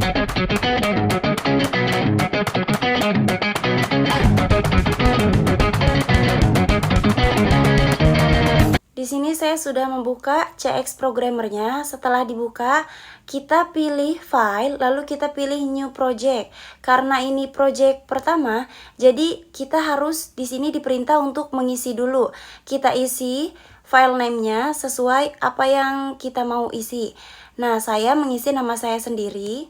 Di sini saya sudah membuka CX Programmer-nya. Setelah dibuka, kita pilih file, lalu kita pilih new project. Karena ini project pertama, jadi kita harus di sini diperintah untuk mengisi dulu. Kita isi file name-nya sesuai apa yang kita mau isi. Nah, saya mengisi nama saya sendiri.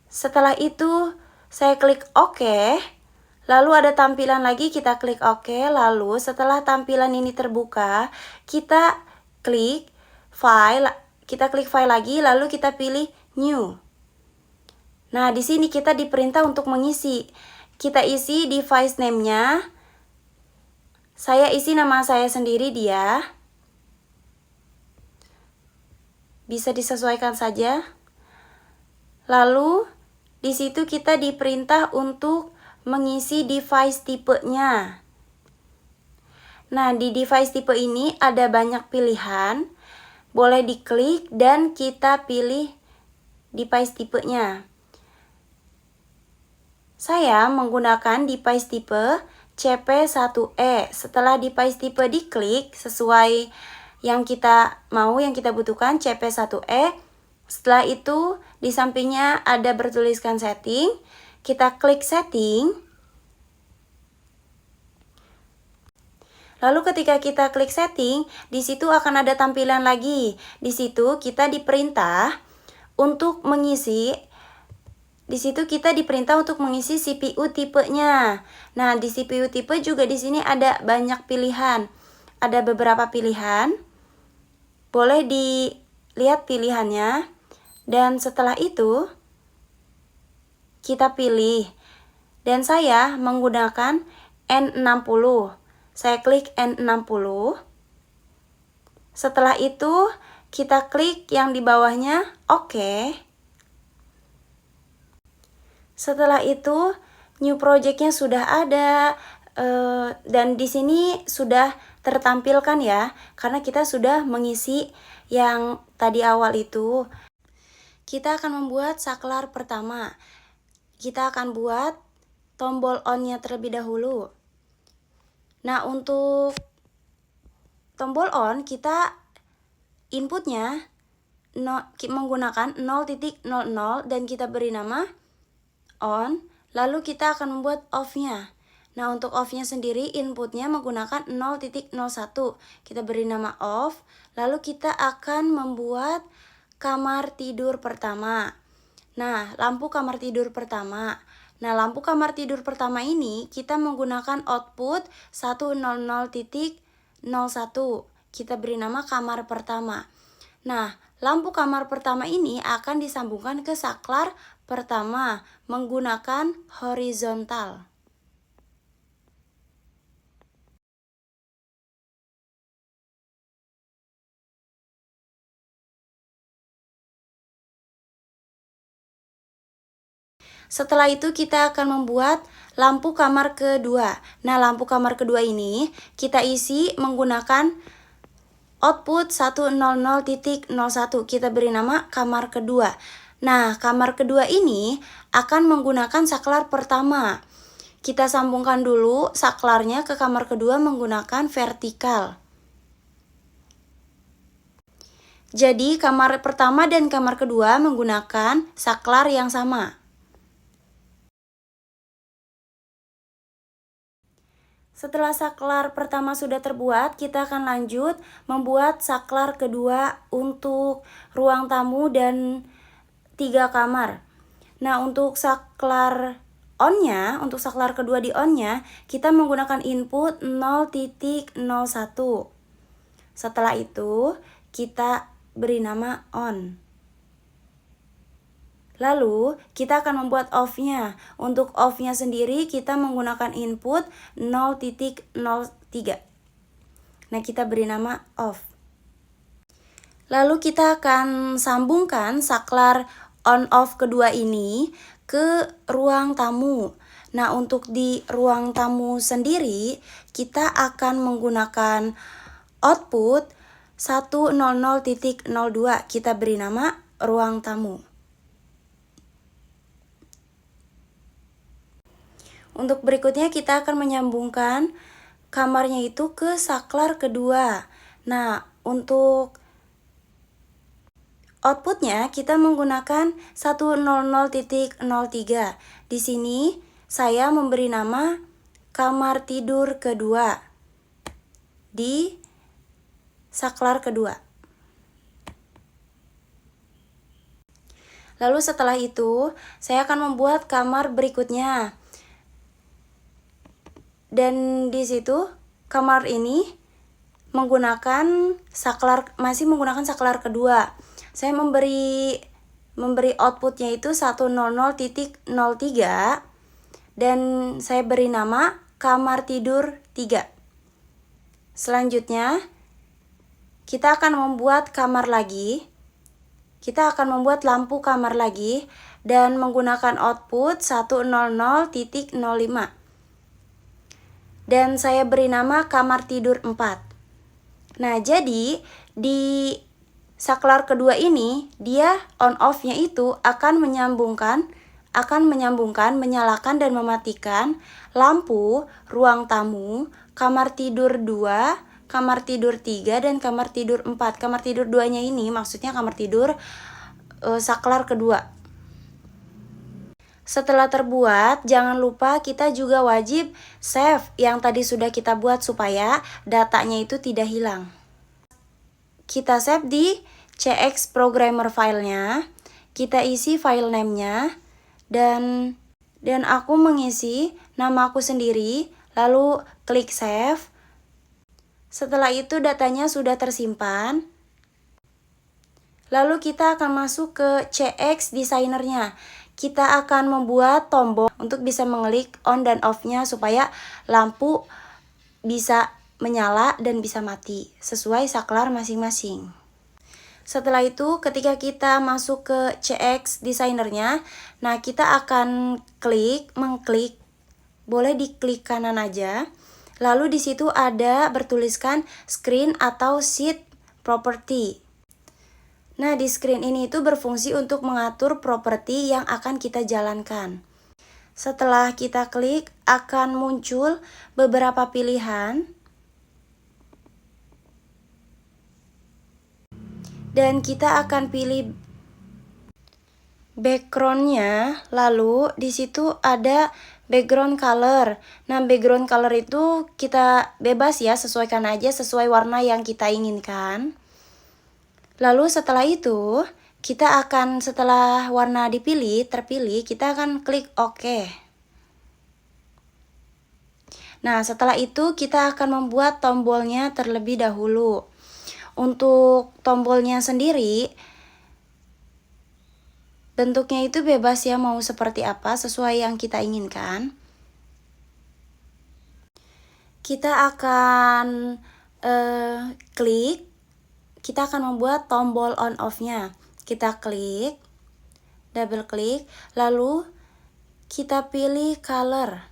Setelah itu, saya klik OK. Lalu ada tampilan lagi, kita klik OK. Lalu setelah tampilan ini terbuka, kita klik file lagi, lalu kita pilih new. Nah, di sini kita diperintah untuk mengisi. Kita isi device name-nya. Saya isi nama saya sendiri dia. Bisa disesuaikan saja. Lalu di situ kita diperintah untuk mengisi device tipenya. Nah, di device tipe ini ada banyak pilihan. Boleh diklik dan kita pilih device tipenya. Saya menggunakan device tipe CP1E. Setelah device tipe diklik sesuai yang kita mau, yang kita butuhkan, CP1E. Setelah itu di sampingnya ada bertuliskan setting. Kita klik setting. Lalu ketika kita klik setting, di situ akan ada tampilan lagi. Di situ kita diperintah untuk mengisi. Di situ kita diperintah untuk mengisi CPU tipenya. Nah, di CPU tipe juga di sini ada banyak pilihan. Ada beberapa pilihan. Boleh dilihat pilihannya. Dan setelah itu kita pilih, dan saya menggunakan N60. Saya klik N60. Setelah itu kita klik yang di bawahnya OK. Setelah itu new project-nya sudah ada, dan di sini sudah tertampilkan ya, karena kita sudah mengisi yang tadi awal itu. Kita akan membuat saklar pertama. Kita akan buat tombol on-nya terlebih dahulu. Nah, untuk tombol on, kita inputnya menggunakan 0.00 dan kita beri nama on. Lalu kita akan membuat off-nya. Nah, untuk off-nya sendiri inputnya menggunakan 0.01. Kita beri nama off. Lalu kita akan membuat kamar tidur pertama. Nah, lampu kamar tidur pertama. Nah, lampu kamar tidur pertama ini kita menggunakan output 100.01. Kita beri nama kamar pertama. Nah, lampu kamar pertama ini akan disambungkan ke saklar pertama menggunakan horizontal. Setelah itu kita akan membuat lampu kamar kedua. Nah, lampu kamar kedua ini kita isi menggunakan output 100.01. Kita beri nama kamar kedua. Nah, kamar kedua ini akan menggunakan saklar pertama. Kita sambungkan dulu saklarnya ke kamar kedua menggunakan vertikal. Jadi, kamar pertama dan kamar kedua menggunakan saklar yang sama. Setelah saklar pertama sudah terbuat, kita akan lanjut membuat saklar kedua untuk ruang tamu dan 3 kamar. Nah, untuk saklar on-nya, untuk saklar kedua di on-nya, kita menggunakan input 0.01. Setelah itu, kita beri nama on. Lalu, kita akan membuat off-nya. Untuk off-nya sendiri, kita menggunakan input 0.03. Nah, kita beri nama off. Lalu, kita akan sambungkan saklar on-off kedua ini ke ruang tamu. Nah, untuk di ruang tamu sendiri, kita akan menggunakan output 100.02. Kita beri nama ruang tamu. Untuk berikutnya kita akan menyambungkan kamarnya itu ke saklar kedua. Nah, untuk outputnya kita menggunakan 100.03. Di sini saya memberi nama kamar tidur kedua di saklar kedua. Lalu setelah itu, saya akan membuat kamar berikutnya. Dan di situ kamar ini masih menggunakan saklar kedua. Saya memberi outputnya itu 100.03 dan saya beri nama kamar tidur 3. Selanjutnya kita akan membuat kamar lagi. Kita akan membuat lampu kamar lagi dan menggunakan output 100.05. Dan saya beri nama kamar tidur 4. Nah, jadi di saklar kedua ini dia on off-nya itu akan menyambungkan, menyalakan dan mematikan lampu ruang tamu, kamar tidur 2, kamar tidur 3, dan kamar tidur 4. Kamar tidur 2-nya ini maksudnya kamar tidur saklar kedua. Setelah terbuat, jangan lupa kita juga wajib save yang tadi sudah kita buat supaya datanya itu tidak hilang. Kita save di CX Programmer filenya, kita isi file name-nya, dan aku mengisi nama aku sendiri, lalu klik save. Setelah itu datanya sudah tersimpan. Lalu kita akan masuk ke CX Designer-nya. Kita akan membuat tombol untuk bisa mengklik on dan off-nya supaya lampu bisa menyala dan bisa mati sesuai saklar masing-masing. Setelah itu ketika kita masuk ke CX Designer-nya, nah kita akan mengklik, boleh diklik kanan aja. Lalu di situ ada bertuliskan screen atau sheet property. Nah, di screen ini itu berfungsi untuk mengatur properti yang akan kita jalankan. Setelah kita klik, akan muncul beberapa pilihan. Dan kita akan pilih background-nya, lalu di situ ada background color. Nah, background color itu kita bebas ya, sesuaikan aja sesuai warna yang kita inginkan. Lalu setelah itu, setelah warna terpilih, kita akan klik OK. Nah, setelah itu kita akan membuat tombolnya terlebih dahulu. Untuk tombolnya sendiri, bentuknya itu bebas ya, mau seperti apa, sesuai yang kita inginkan. Kita akan kita akan membuat tombol on off-nya. Kita klik, double klik, lalu kita pilih color.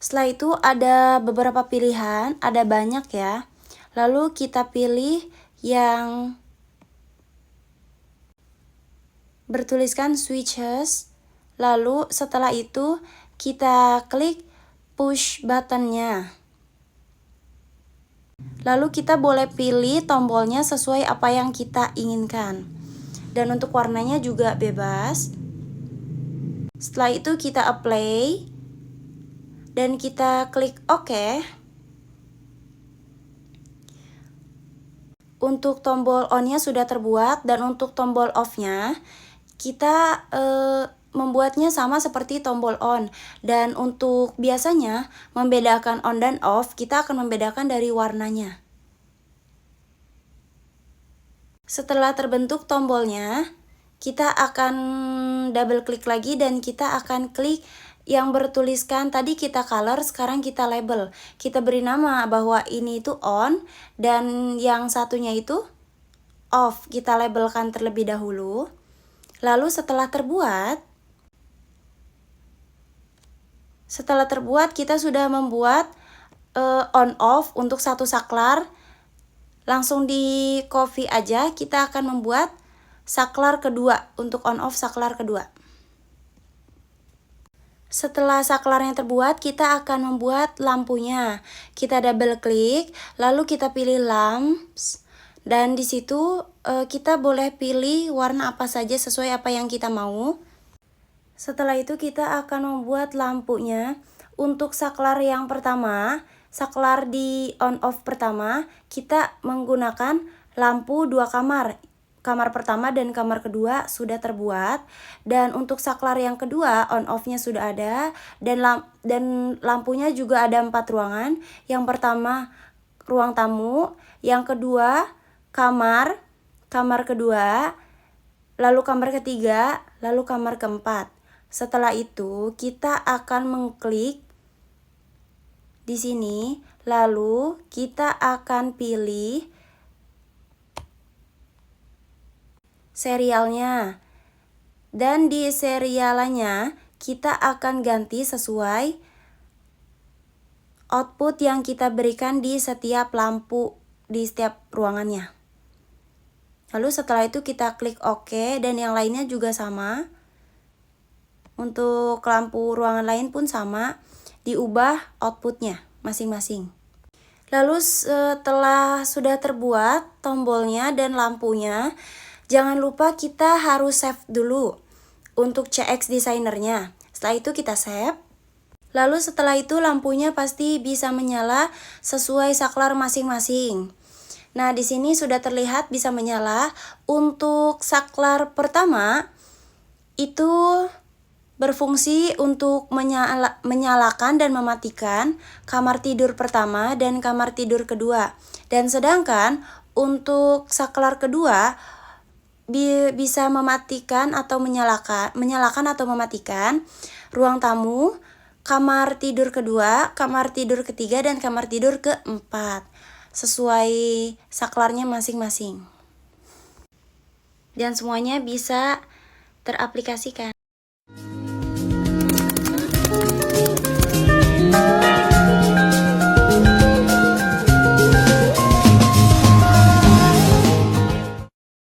Setelah itu ada beberapa pilihan, ada banyak ya. Lalu kita pilih yang bertuliskan switches. Lalu setelah itu kita klik push button-nya. Lalu kita boleh pilih tombolnya sesuai apa yang kita inginkan. Dan untuk warnanya juga bebas. Setelah itu kita apply. Dan kita klik OK. Untuk tombol on-nya sudah terbuat. Dan untuk tombol off-nya kita membuatnya sama seperti tombol on. Dan untuk biasanya membedakan on dan off, kita akan membedakan dari warnanya. Setelah terbentuk tombolnya, kita akan double klik lagi dan kita akan klik yang bertuliskan tadi kita color, sekarang kita label. Kita beri nama bahwa ini itu on dan yang satunya itu off. Kita labelkan terlebih dahulu. Lalu setelah terbuat kita sudah membuat on off untuk satu saklar. Langsung di copy aja, kita akan membuat saklar kedua untuk on off saklar kedua. Setelah saklarnya terbuat, kita akan membuat lampunya. Kita double klik, lalu kita pilih lamps, dan di situ kita boleh pilih warna apa saja sesuai apa yang kita mau. Setelah itu kita akan membuat lampunya. Untuk saklar yang pertama, saklar di on off pertama, kita menggunakan lampu 2 kamar. Kamar pertama dan kamar kedua sudah terbuat. Dan untuk saklar yang kedua, on off-nya sudah ada. Dan lampunya juga ada 4 ruangan. Yang pertama ruang tamu, yang kedua kamar kedua, lalu kamar ketiga, lalu kamar keempat. Setelah itu, kita akan mengklik di sini, lalu kita akan pilih serialnya. Dan di serialnya, kita akan ganti sesuai output yang kita berikan di setiap lampu, di setiap ruangannya. Lalu setelah itu kita klik OK, dan yang lainnya juga sama. Untuk lampu ruangan lain pun sama, diubah outputnya masing-masing. Lalu setelah sudah terbuat tombolnya dan lampunya, jangan lupa kita harus save dulu untuk CX Designer-nya. Setelah itu kita save. Lalu setelah itu lampunya pasti bisa menyala sesuai saklar masing-masing. Nah, di sini sudah terlihat bisa menyala. Untuk saklar pertama itu berfungsi untuk menyalakan dan mematikan kamar tidur pertama dan kamar tidur kedua. Dan sedangkan untuk saklar kedua bisa mematikan atau menyalakan atau mematikan ruang tamu, kamar tidur kedua, kamar tidur ketiga, dan kamar tidur keempat. Sesuai saklarnya masing-masing. Dan semuanya bisa teraplikasikan.